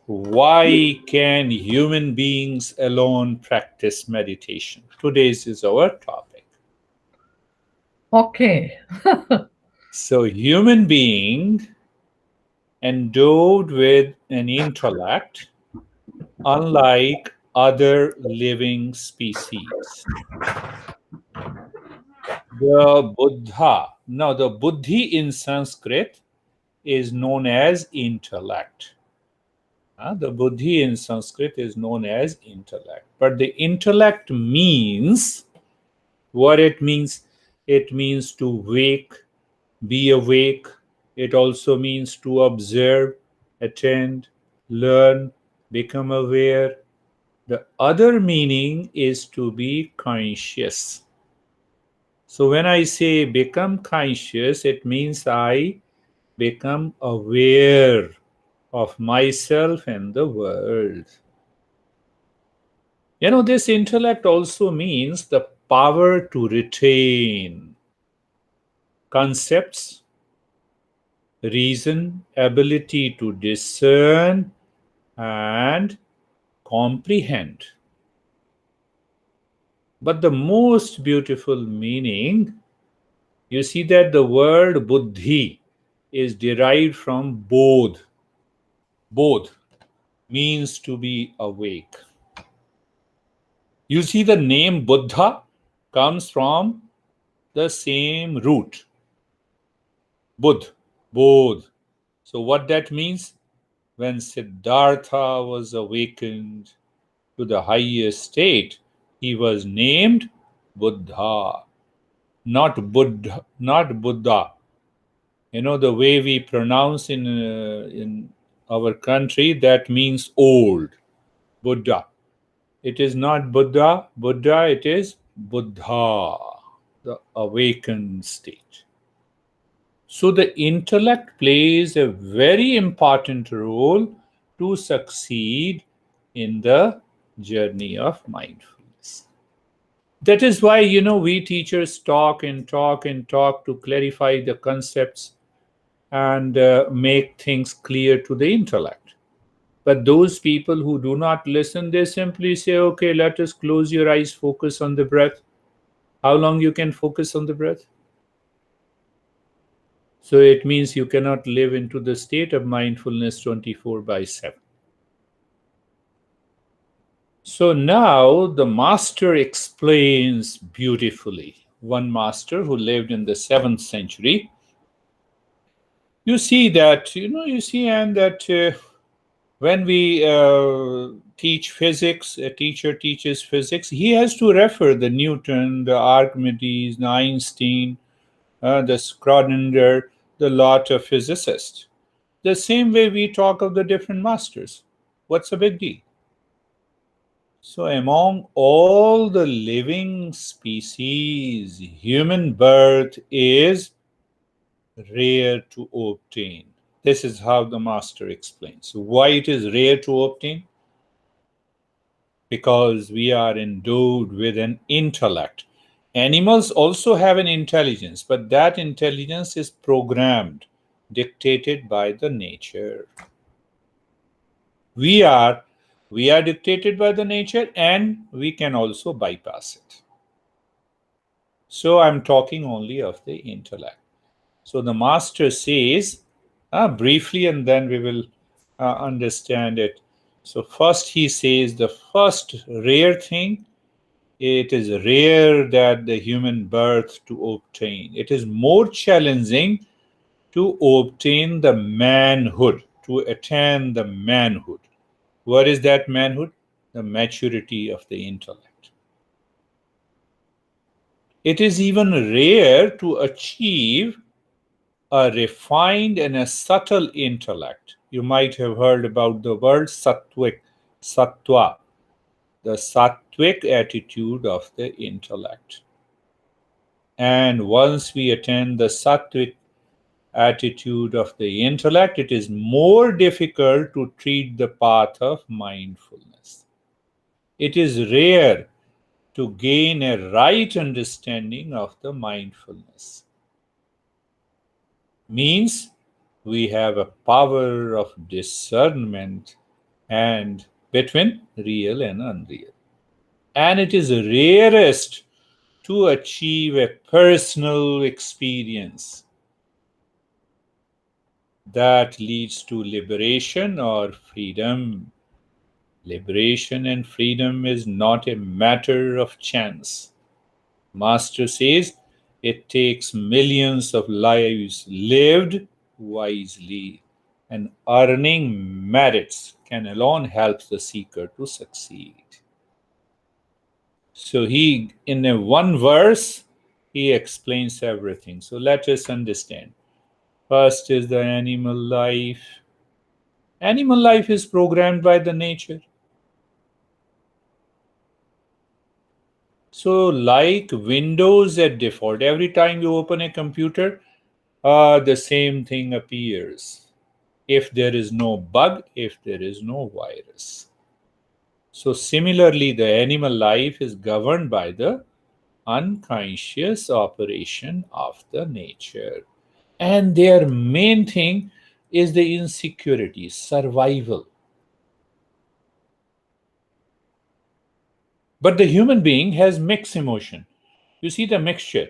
Why can human beings alone practice meditation? Today's is our topic. Okay. So, human being endowed with an intellect, unlike other living species. The Buddha, now the Buddhi in Sanskrit is known as intellect. The Buddhi in Sanskrit is known as intellect. But the intellect means what it means. It means to wake, be awake. It also means to observe, attend, learn, become aware. The other meaning is to be conscious. So when I say become conscious, it means I become aware of myself and the world. This intellect also means the power to retain concepts, reason, ability to discern, and comprehend. But the most beautiful meaning, you see that the word buddhi is derived from bodh. Bodh means to be awake. You see, the name Buddha comes from the same root, Budh, Bodh. So, what that means? When Siddhartha was awakened to the highest state, he was named Buddha, not Buddha. The way we pronounce in our country, that means old, Buddha. It is not Buddha, it is Buddha, the awakened state. So the intellect plays a very important role to succeed in the journey of mindfulness. That is why, we teachers talk and talk and talk to clarify the concepts and make things clear to the intellect. But those people who do not listen, they simply say, okay, let us close your eyes, focus on the breath. How long you can focus on the breath? So it means you cannot live into the state of mindfulness 24/7. So now the master explains beautifully. One master who lived in the 7th century. You see that, and that when we teach physics, a teacher teaches physics, he has to refer the Newton, the Archimedes, the Einstein, the Schrödinger, the lot of physicists. The same way we talk of the different masters. What's the big deal? So, among all the living species, human birth is rare to obtain. This is how the master explains. Why it is rare to obtain? Because we are endowed with an intellect. Animals also have an intelligence, but that intelligence is programmed, dictated by the nature. We are dictated by the nature, and we can also bypass it. So I'm talking only of the intellect. So the master says briefly, and then we will understand it. So first he says the first rare thing, it is rare that the human birth to obtain. It is more challenging to obtain the manhood, to attain the manhood. What is that manhood? The maturity of the intellect. It is even rare to achieve a refined and a subtle intellect. You might have heard about the word sattvic, sattva, the sattvic attitude of the intellect. And once we attain the sattvic attitude of the intellect, it is more difficult to treat the path of mindfulness. It is rare to gain a right understanding of the mindfulness. Means we have a power of discernment and between real and unreal. And it is rarest to achieve a personal experience that leads to liberation or freedom. Liberation and freedom is not a matter of chance. Master says it takes millions of lives lived wisely, and earning merits can alone help the seeker to succeed. So he, in a one verse, he explains everything. So let us understand. First is the animal life. Animal life is programmed by the nature. So like Windows at default, every time you open a computer, the same thing appears. If there is no bug, if there is no virus. So similarly, the animal life is governed by the unconscious operation of the nature. And their main thing is the insecurity, survival. But the human being has mixed emotion. You see the mixture: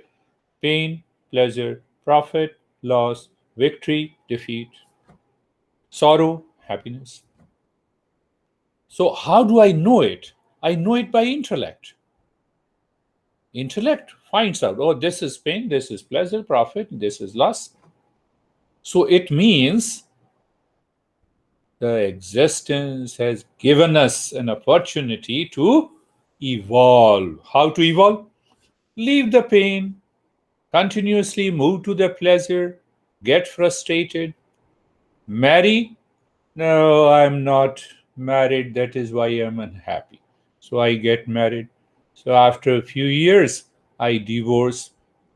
pain, pleasure, profit, loss, victory, defeat, sorrow, happiness. So, how do I know it? I know it by intellect. Intellect finds out, oh, this is pain, this is pleasure, profit, this is loss. So, it means the existence has given us an opportunity to evolve. How to evolve? Leave the pain, continuously move to the pleasure, get frustrated, marry. No, I'm not married. That is why I'm unhappy. So I get married. So after a few years, I divorce.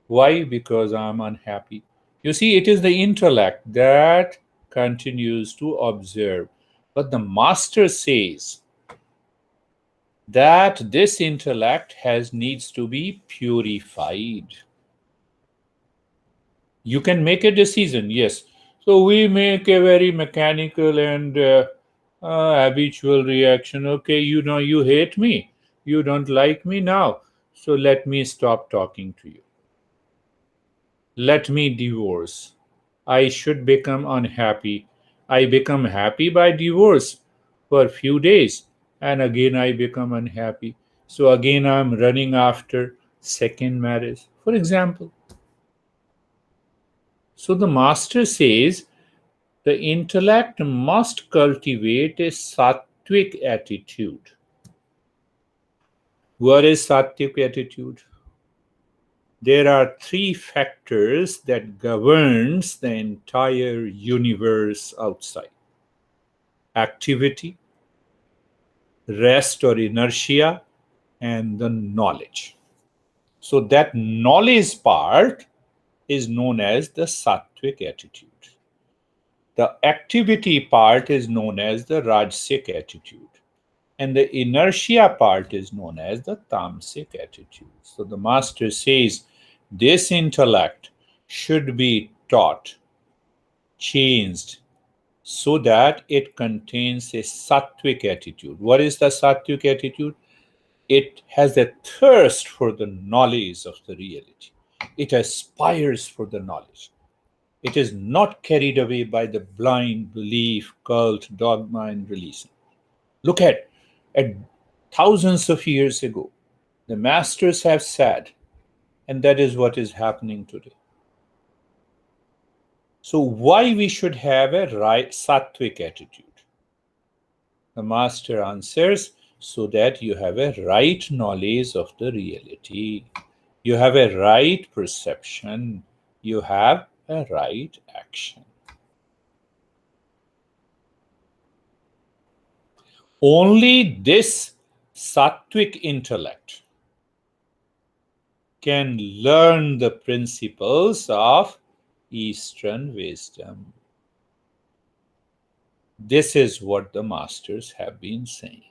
Why? Because I'm unhappy. You see, it is the intellect that continues to observe. But the master says that this intellect needs to be purified. You can make a decision, yes. So we make a very mechanical and habitual reaction. Okay, you hate me, you don't like me now, so let me stop talking to you, let me divorce. I should become unhappy. I become happy by divorce for a few days, and again I become unhappy. So again I'm running after second marriage, for example. So the master says the intellect must cultivate a sattvic attitude. What is sattvic attitude? There are three factors that governs the entire universe outside: activity, rest or inertia, and the knowledge. So that knowledge part is known as the sattvic attitude. The activity part is known as the rajasic attitude. And the inertia part is known as the tamasic attitude. So the master says this intellect should be taught, changed, so that it contains a sattvic attitude. What is the sattvic attitude? It has a thirst for the knowledge of the reality. It aspires for the knowledge. It is not carried away by the blind belief, cult, dogma, and religion. Look at thousands of years ago, the masters have said, and that is what is happening today. So why we should have a right sattvic attitude? The master answers, so that you have a right knowledge of the reality, you have a right perception, you have a right action. Only this sattvic intellect can learn the principles of Eastern wisdom. This is what the masters have been saying.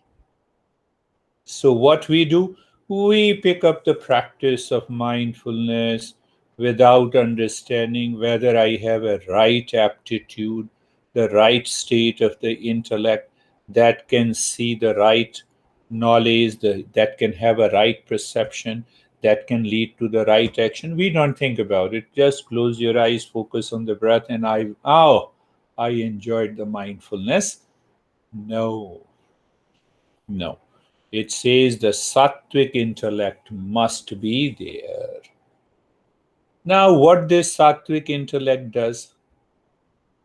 So what we do, we pick up the practice of mindfulness, without understanding whether I have a right aptitude, the right state of the intellect that can see the right knowledge, that can have a right perception, that can lead to the right action. We don't think about it. Just close your eyes, focus on the breath, and I enjoyed the mindfulness. No, no. It says the sattvic intellect must be there. Now, what this sattvic intellect does,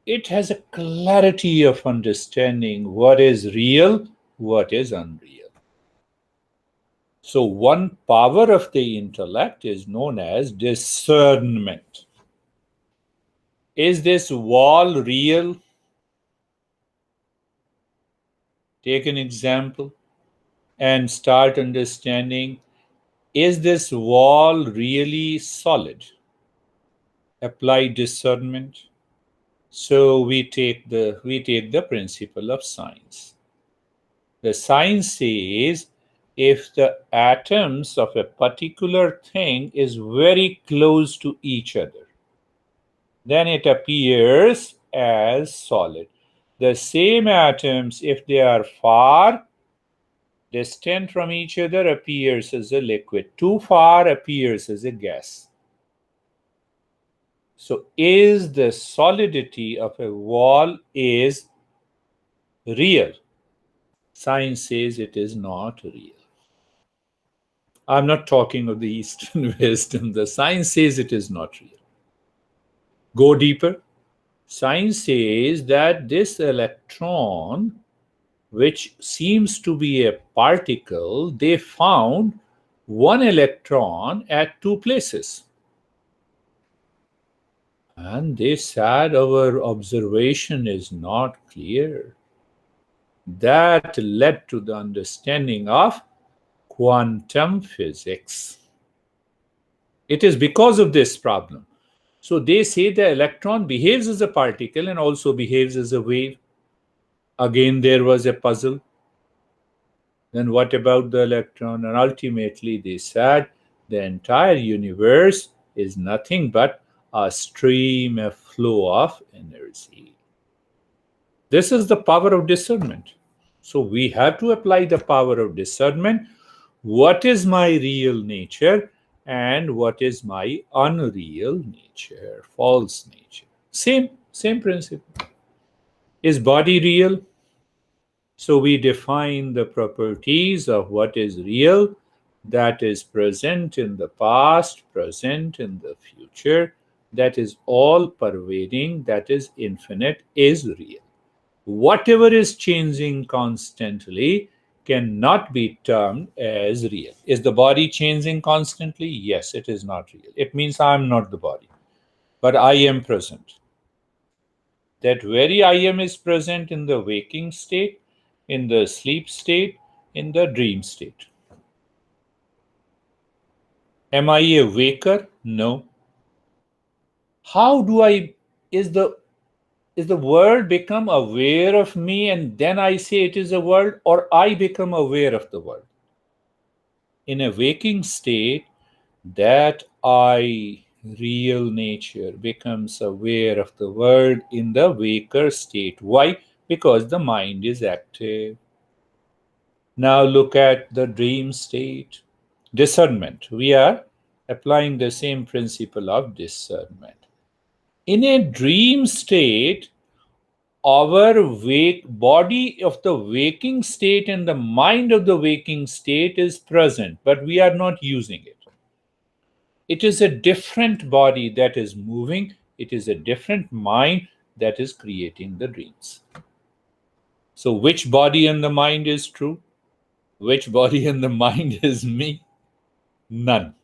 it has a clarity of understanding what is real, what is unreal. So, one power of the intellect is known as discernment. Is this wall real? Take an example and start understanding, is this wall really solid? Apply discernment. So we take the principle of science. The science says if the atoms of a particular thing is very close to each other, then it appears as solid. The same atoms, if they are far distant from each other, appears as a liquid. Too far appears as a gas. So is the solidity of a wall is real? Science says it is not real. I'm not talking of the Eastern wisdom. The science says it is not real. Go deeper. Science says that this electron, which seems to be a particle, they found one electron at two places. And they said our observation is not clear. That led to the understanding of quantum physics. It is because of this problem. So they say the electron behaves as a particle and also behaves as a wave. Again, there was a puzzle. Then what about the electron? And ultimately, they said the entire universe is nothing but a stream, a flow of energy. This is the power of discernment. So we have to apply the power of discernment. What is my real nature and what is my unreal nature, false nature? Same principle. Is body real? So we define the properties of what is real, that is present in the past, present in the future, that is all pervading, that is infinite, is real. Whatever is changing constantly cannot be termed as real. Is the body changing constantly? Yes, it is not real. It means I am not the body, but I am present. That very I am is present in the waking state, in the sleep state, in the dream state. Am I a waker? No. How do I, is the world become aware of me and then I say it is a world, or I become aware of the world? In a waking state, that I, real nature, becomes aware of the world in the waker state. Why? Because the mind is active. Now look at the dream state. Discernment. We are applying the same principle of discernment. In a dream state, our body of the waking state and the mind of the waking state is present, but we are not using it. It is a different body that is moving, it is a different mind that is creating the dreams. So, which body and the mind is true? Which body and the mind is me? None.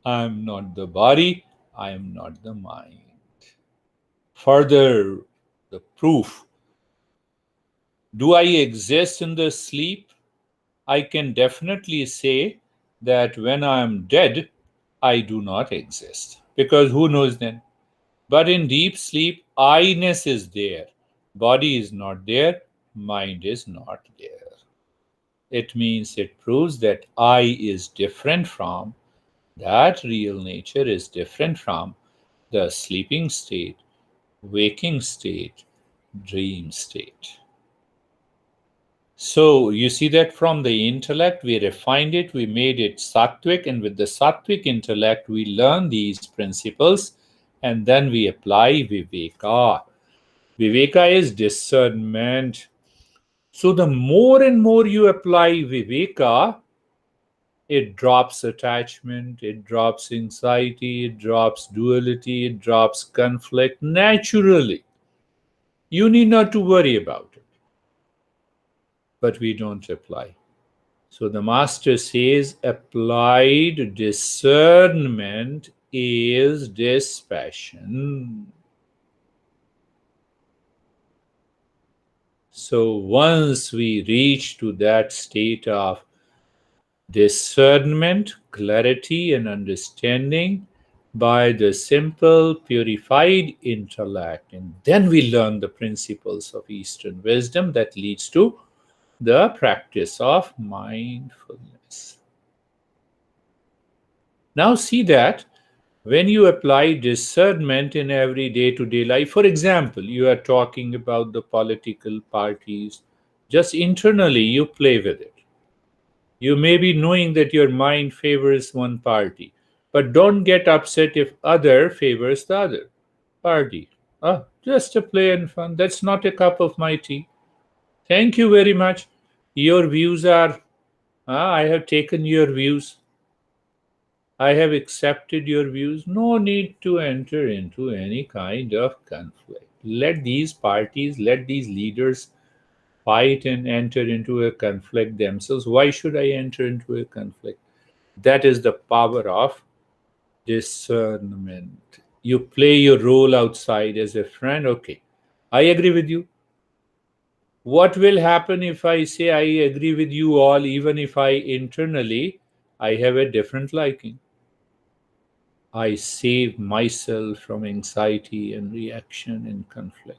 I am not the body, I am not the mind. Further, the proof. Do I exist in the sleep? I can definitely say that when I am dead, I do not exist. Because who knows then? But in deep sleep, I-ness is there. Body is not there, mind is not there. It means it proves that I is different from That real nature is different from the sleeping state, waking state, dream state. So you see that from the intellect, we refined it, we made it sattvic, and with the sattvic intellect, we learn these principles and then we apply viveka. Viveka is discernment. So the more and more you apply viveka, it drops attachment, it drops anxiety, it drops duality, it drops conflict naturally. You need not to worry about it. But we don't apply. So the master says applied discernment is dispassion. So once we reach to that state of discernment, clarity, and understanding by the simple, purified intellect, and then we learn the principles of Eastern wisdom that leads to the practice of mindfulness. Now, see that when you apply discernment in every day to day life, for example, you are talking about the political parties, just internally you play with it. You may be knowing that your mind favors one party, but don't get upset if other favors the other party. Just a play and fun. That's not a cup of my tea. Thank you very much. Your views are, I have taken your views. I have accepted your views. No need to enter into any kind of conflict. Let these parties, let these leaders fight and enter into a conflict themselves. Why should I enter into a conflict? That is the power of discernment. You play your role outside as a friend. Okay, I agree with you. What will happen if I say I agree with you all, even if I internally I have a different liking? I save myself from anxiety and reaction and conflict.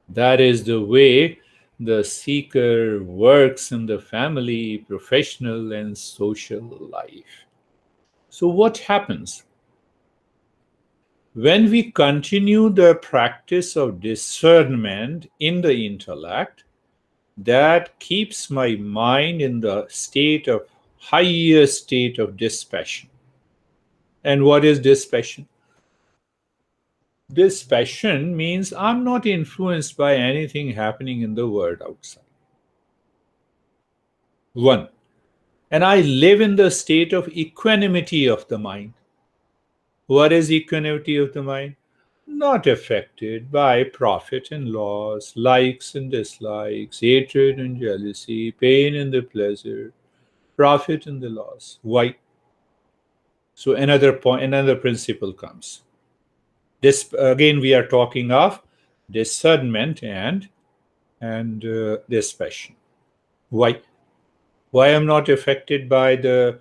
That is the way the seeker works in the family, professional, and social life. So, what happens? When we continue the practice of discernment in the intellect, that keeps my mind in the state of highest state of dispassion. And what is dispassion? Dispassion means I'm not influenced by anything happening in the world outside. One, and I live in the state of equanimity of the mind. What is equanimity of the mind? Not affected by profit and loss, likes and dislikes, hatred and jealousy, pain and the pleasure, profit and the loss. Why? So another point, another principle comes. This again, we are talking of discernment and dispassion. Why? Why I'm not affected by the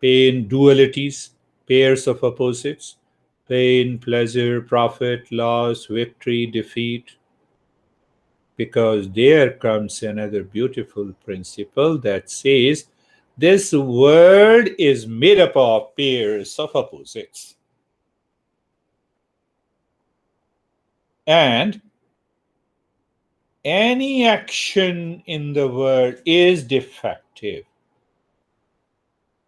pain dualities, pairs of opposites, pain, pleasure, profit, loss, victory, defeat? Because there comes another beautiful principle that says this world is made up of pairs of opposites. And any action in the world is defective.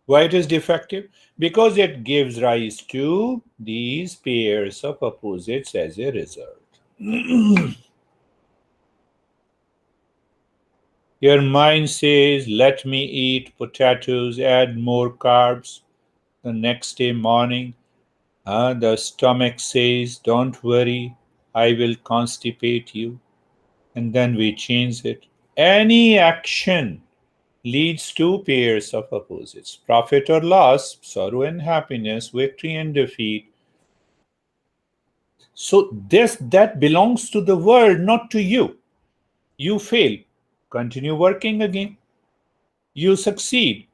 Why it is defective? Because it gives rise to these pairs of opposites as a result. Your mind says, let me eat potatoes, add more carbs. The next day morning, the stomach says, don't worry, I will constipate you. And then we change it. Any action leads to pairs of opposites, profit or loss, sorrow and happiness, victory and defeat. So this that belongs to the world, not to you. You fail, continue working again. You succeed,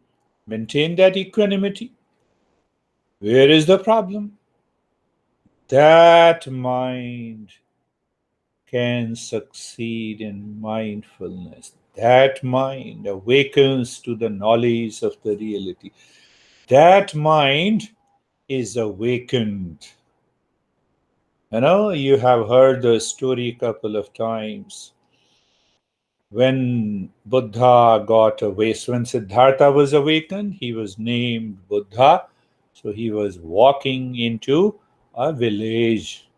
maintain that equanimity. Where is the problem? That mind can succeed in mindfulness. That mind awakens to the knowledge of the reality. That mind is awakened. You have heard the story a couple of times. When Buddha got away, so when Siddhartha was awakened, he was named Buddha. So he was walking into a village.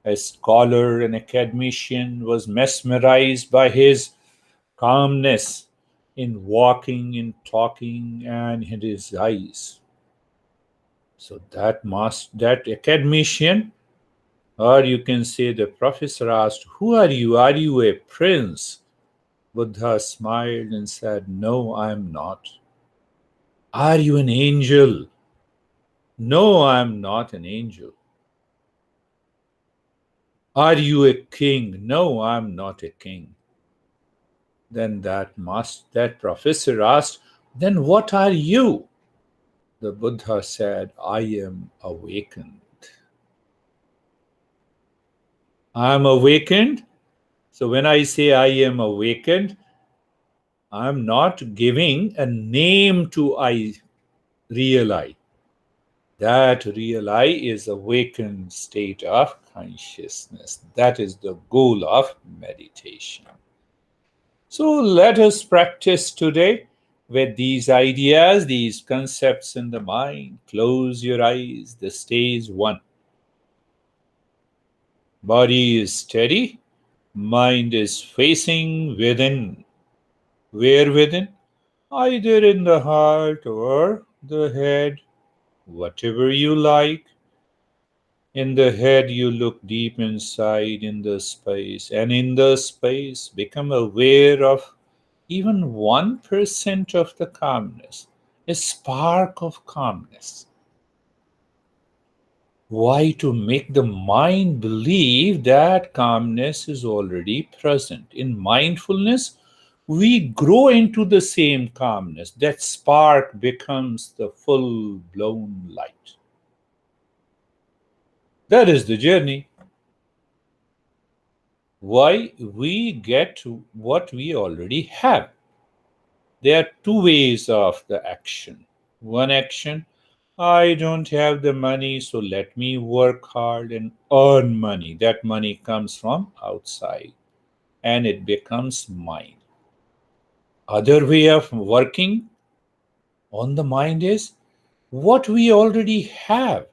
A scholar, an academician, was mesmerized by his calmness in walking, in talking, and in his eyes. So that academician, or you can say the professor, asked, "Who are you? Are you a prince?" Buddha smiled and said, "No, I am not." "Are you an angel?" "No, I am not an angel." "Are you a king?" "No, I am not a king." Then that professor asked, "Then what are you?" The Buddha said, "I am awakened." I am awakened. So when I say I am awakened, I'm not giving a name to I real I. That real I is awakened state of consciousness. That is the goal of meditation. So let us practice today with these ideas, these concepts in the mind. Close your eyes. The stage one. Body is steady. Mind is facing within. Where within? Either in the heart or the head, whatever you like. In the head, you look deep inside in the space, and in the space, become aware of even 1% of the calmness, a spark of calmness. Why? To make the mind believe that calmness is already present. In mindfulness, we grow into the same calmness. That spark becomes the full blown light. That is the journey. Why? We get what we already have. There are two ways of the action. One action, I don't have the money, so let me work hard and earn money. That money comes from outside and it becomes mine. Other way of working on the mind is what we already have.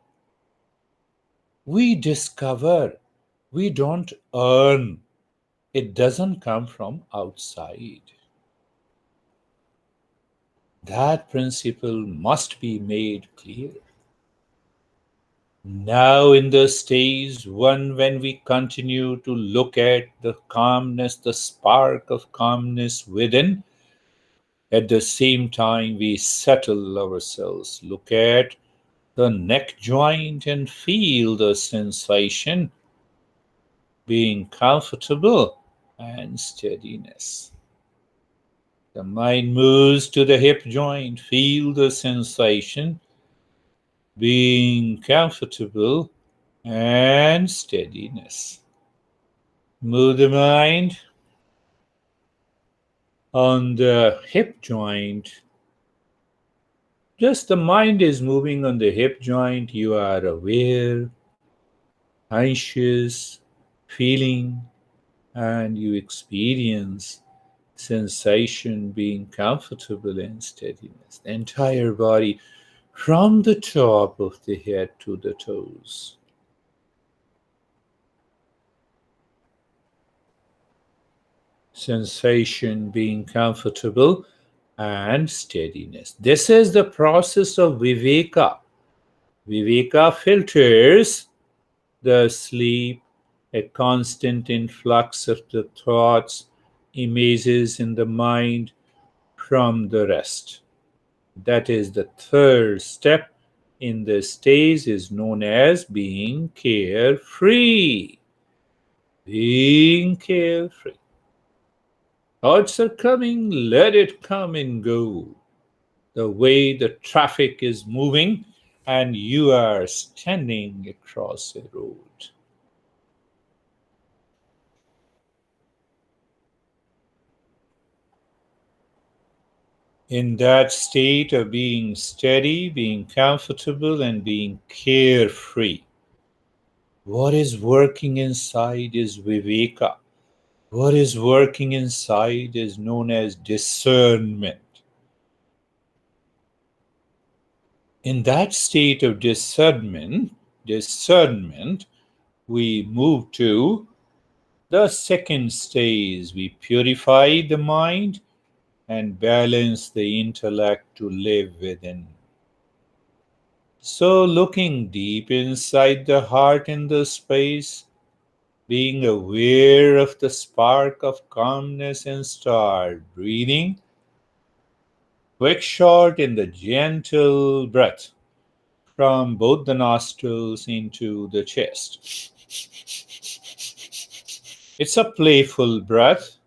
We discover, we don't earn. It doesn't come from outside. That principle must be made clear. Now, in the stage one, when we continue to look at the calmness, the spark of calmness within, at the same time we settle ourselves. Look at the neck joint and feel the sensation being comfortable and steadiness. The mind moves to the hip joint, feel the sensation being comfortable and steadiness. Move the mind on the hip joint. Just the mind is moving on the hip joint. You are aware, anxious, feeling, and you experience sensation being comfortable and steadiness. The entire body from the top of the head to the toes. Sensation being comfortable and steadiness. This is the process of viveka. Viveka filters the sleep, a constant influx of the thoughts, images in the mind from the rest. That is the third step in the stage, is known as being carefree. Being carefree. Thoughts are coming, let it come and go. The way the traffic is moving and you are standing across a road. In that state of being steady, being comfortable, and being carefree, what is working inside is viveka. What is working inside is known as discernment. In that state of discernment, we move to the second stage. We purify the mind and balance the intellect to live within. So, looking deep inside the heart in the space, being aware of the spark of calmness, and start breathing quick, short, in the gentle breath from both the nostrils into the chest. It's a playful breath.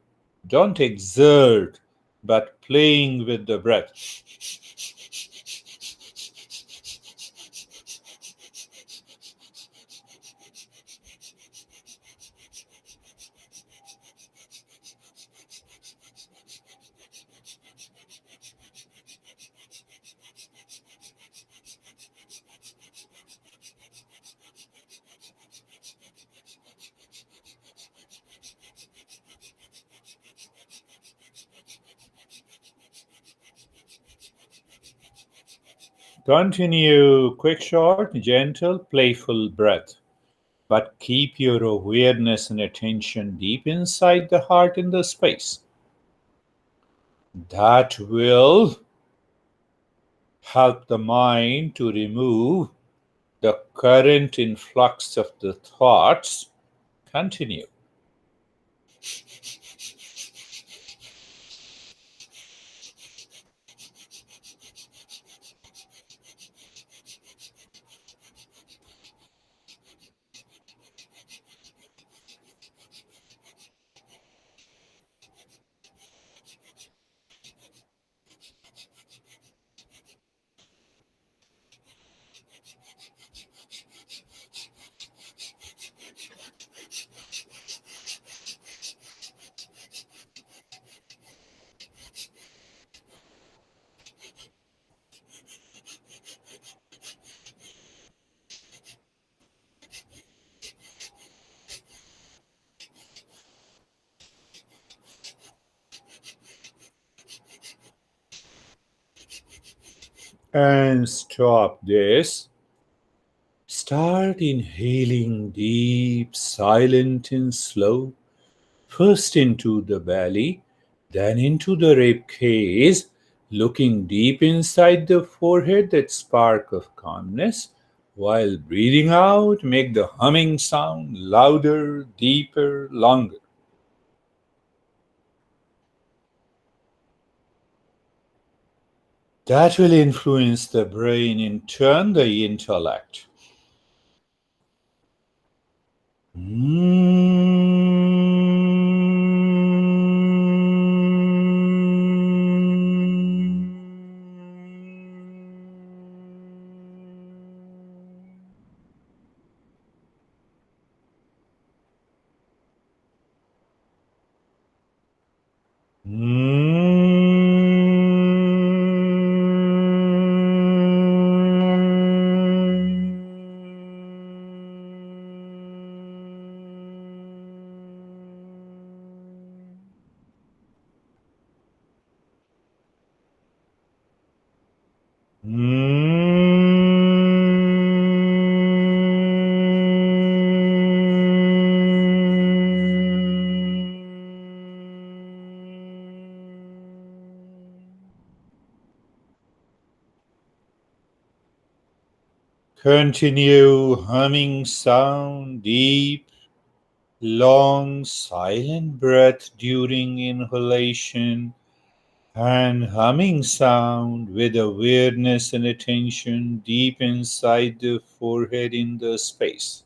Don't exert, but playing with the breath. Continue quick, short, gentle, playful breath. But keep your awareness and attention deep inside the heart in the space. That will help the mind to remove the current influx of the thoughts. Continue. And stop this. Start inhaling deep, silent, and slow. First into the belly, then into the rib cage, looking deep inside the forehead, that spark of calmness. While breathing out, make the humming sound louder, deeper, longer. That will influence the brain, in turn, the intellect. Continue humming sound, deep, long, silent breath during inhalation, and humming sound with awareness and attention deep inside the forehead in the space.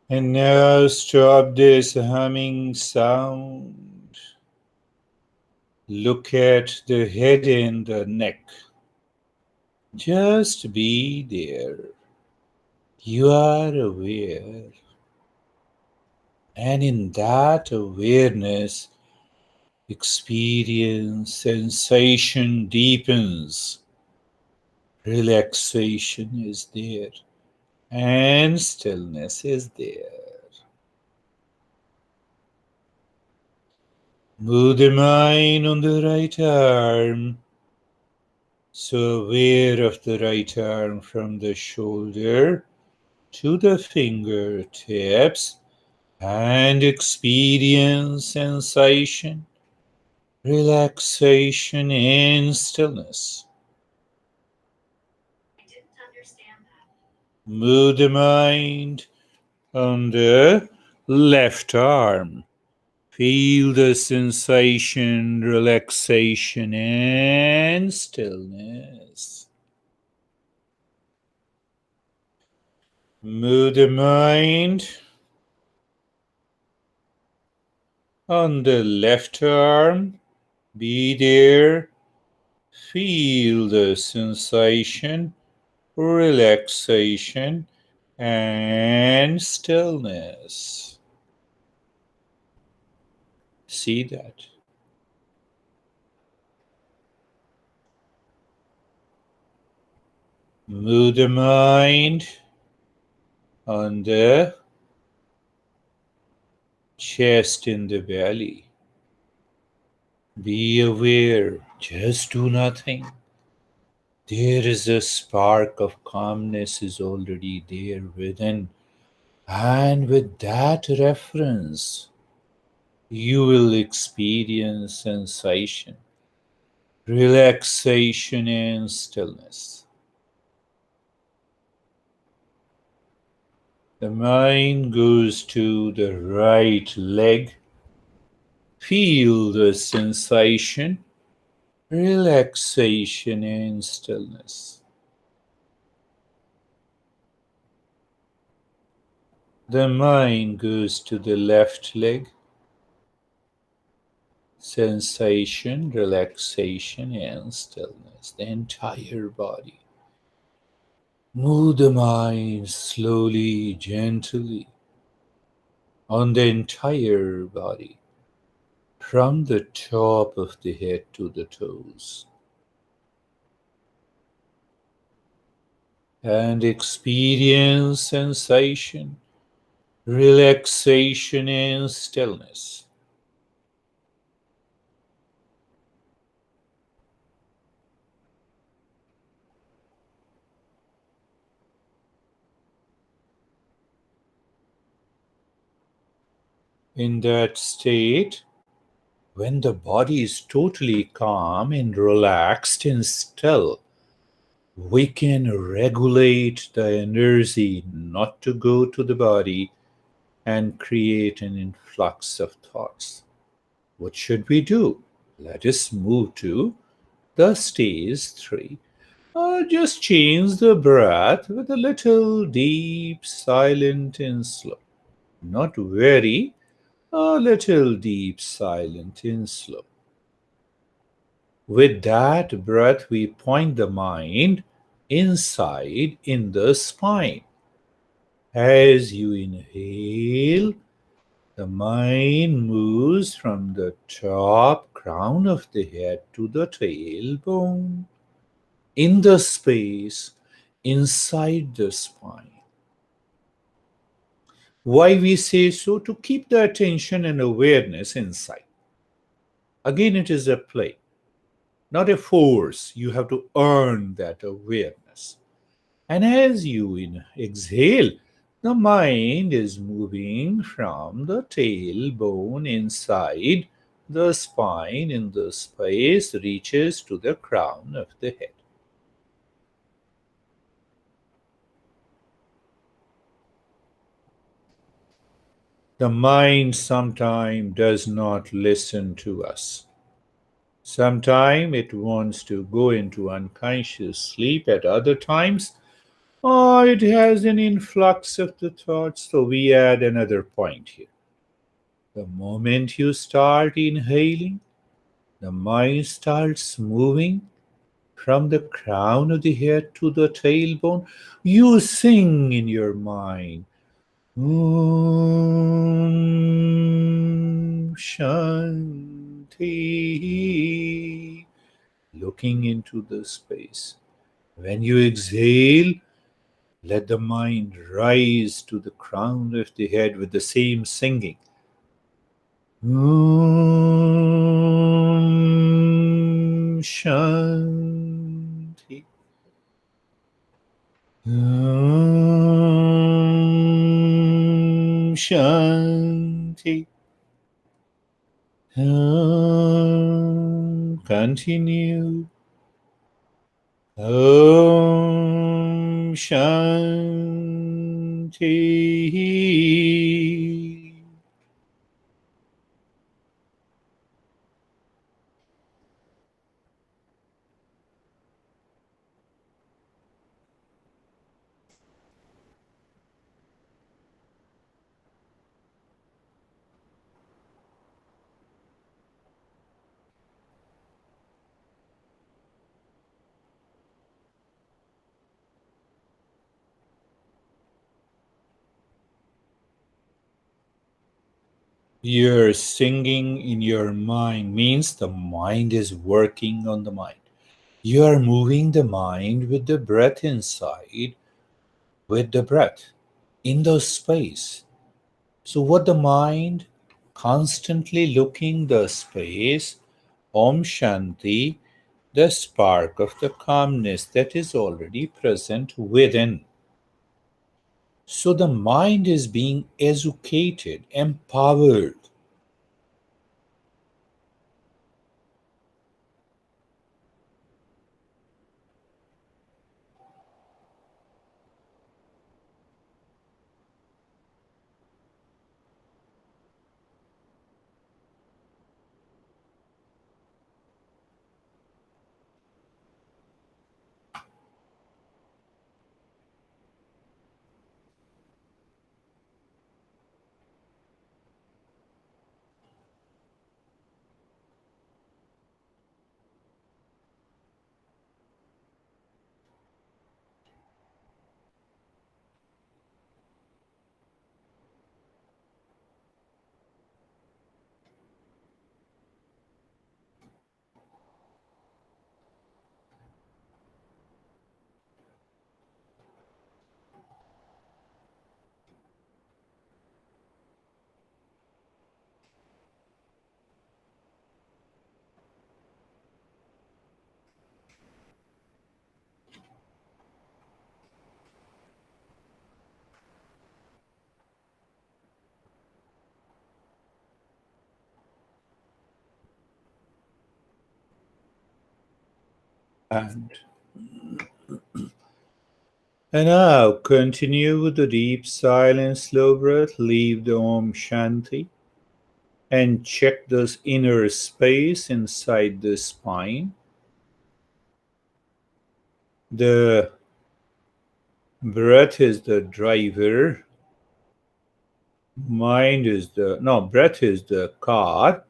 And now stop this humming sound. Look at the head and the neck. Just be there. You are aware. And in that awareness, experience, sensation deepens. Relaxation is there. And stillness is there. Move the mind on the right arm. So aware of the right arm from the shoulder to the fingertips and experience sensation, relaxation, and stillness. Move the mind on the left arm. Feel the sensation, relaxation, and stillness. Move the mind on the left arm. Be there. Feel the sensation, relaxation, and stillness. See that. Move the mind on the chest in the belly. Be aware, just do nothing. There is a spark of calmness is already there within. And with that reference, you will experience sensation, relaxation, and stillness. The mind goes to the right leg. Feel the sensation, relaxation, and stillness. The mind goes to the left leg. Sensation, relaxation, and stillness. The entire body. Move the mind slowly, gently on the entire body, from the top of the head to the toes. And experience sensation, relaxation, and stillness. In that state, when the body is totally calm and relaxed and still, we can regulate the energy not to go to the body and create an influx of thoughts. What should we do? Let us move to the stage 3. Just change the breath with a little deep, silent, and slow. Not very, a little deep, silent, and slow. With that breath, we point the mind inside in the spine. As you inhale, the mind moves from the top crown of the head to the tailbone, in the space inside the spine. Why we say so? To keep the attention and awareness inside. Again, it is a play, not a force. You have to earn that awareness. And as you exhale, the mind is moving from the tailbone inside the spine in the space reaches to the crown of the head. The mind sometimes does not listen to us. Sometimes it wants to go into unconscious sleep. At other times, it has an influx of the thoughts. So we add another point here. The moment you start inhaling, the mind starts moving from the crown of the head to the tailbone. You sing in your mind, Om Shanti, looking into the space. When you exhale, let the mind rise to the crown of the head with the same singing. Om Shanti. Om Shanti. Om. Continue. Om Shanti. Your singing in your mind means the mind is working on the mind. You are moving the mind with the breath inside, with the breath in the space. So, what the mind constantly looking the space, Om Shanti, the spark of the calmness that is already present within. So, the mind is being educated, empowered. And And now continue with the deep, silent, slow breath. Leave the Om Shanti and check this inner space inside the spine. The breath is the driver. Breath is the car.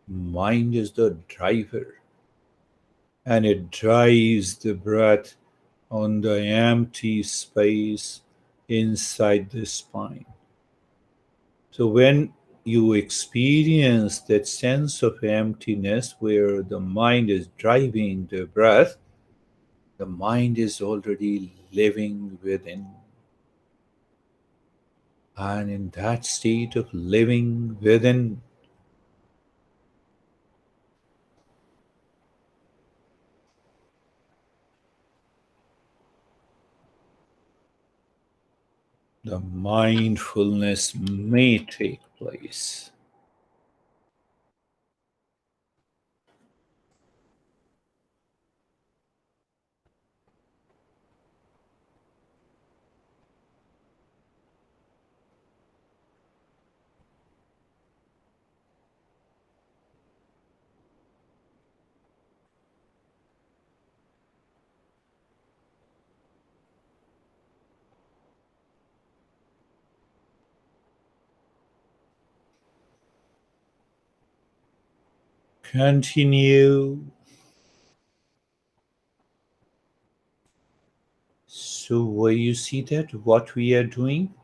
Mind is the driver. And it drives the breath on the empty space inside the spine. So when you experience that sense of emptiness where the mind is driving the breath, the mind is already living within. And in that state of living within, the mindfulness may take place. Continue. So, where you see that what we are doing,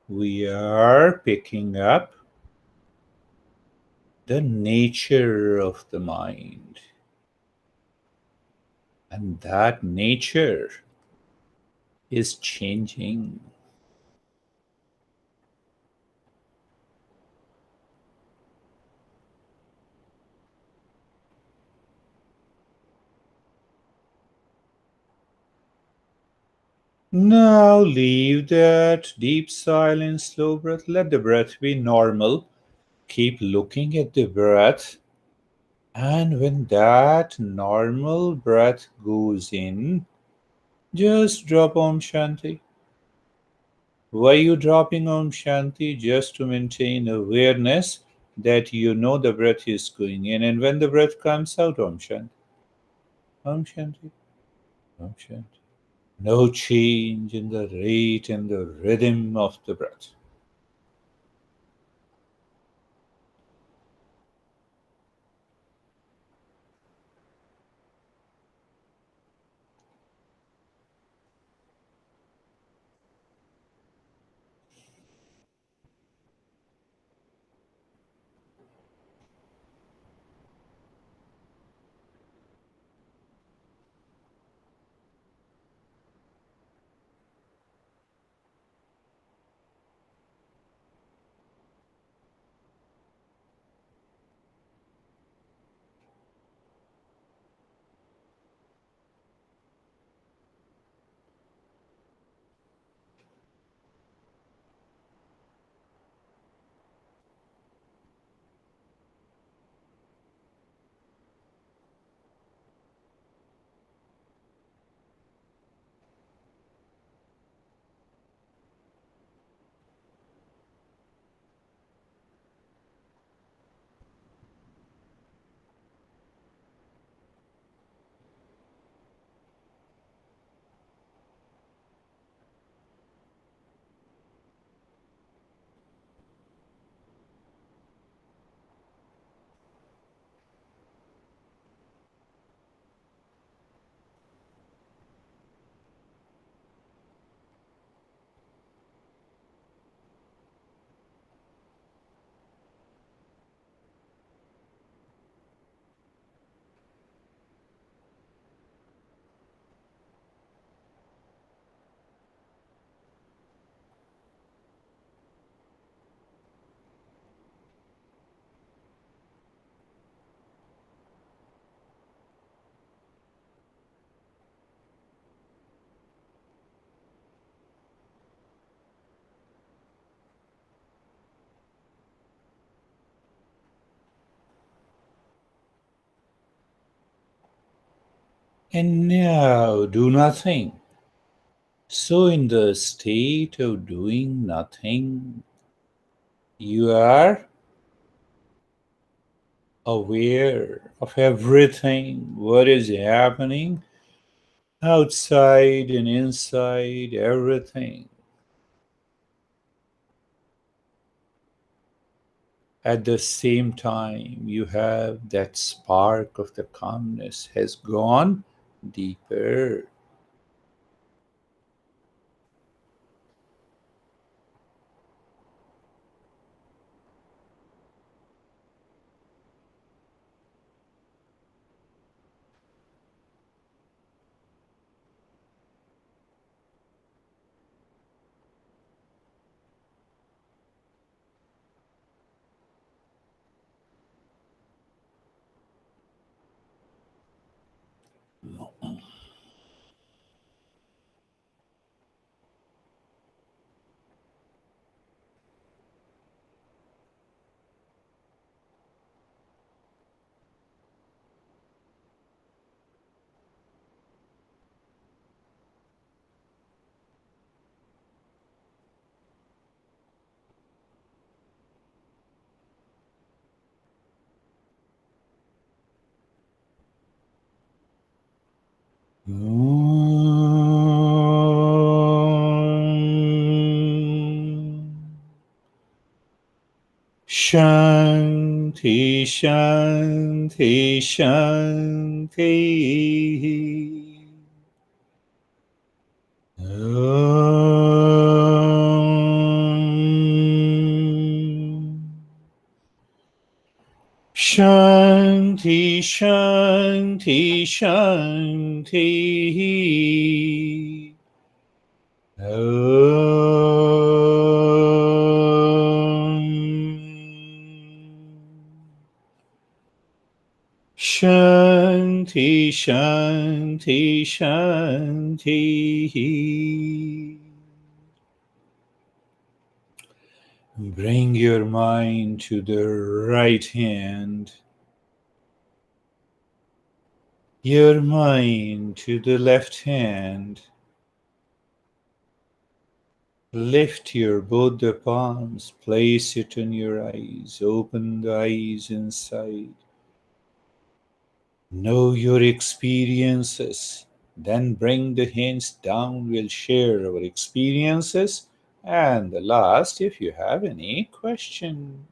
we are picking up the nature of the mind. And that nature is changing. Now leave that deep silence, slow breath. Let the breath be normal. Keep looking at the breath. And when that normal breath goes in, just drop Om Shanti. Why you dropping Om Shanti? Just to maintain awareness that you know the breath is going in. And when the breath comes out, Om Shanti. Om Shanti. Om Shanti. No change in the rate and the rhythm of the breath. And now do nothing. So, in the state of doing nothing, you are aware of everything, what is happening outside and inside, everything. At the same time, you have that spark of the calmness has gone deeper. Shanti, Shanti, Shanti. Shanti, Shanti, Shanti. Shanti, Shanti, Shanti. Bring your mind to the right hand, your mind to the left hand. Lift your both the palms, place it on your eyes, open the eyes inside. Know your experiences, then bring the hands down. We'll share our experiences. And the last, if you have any question.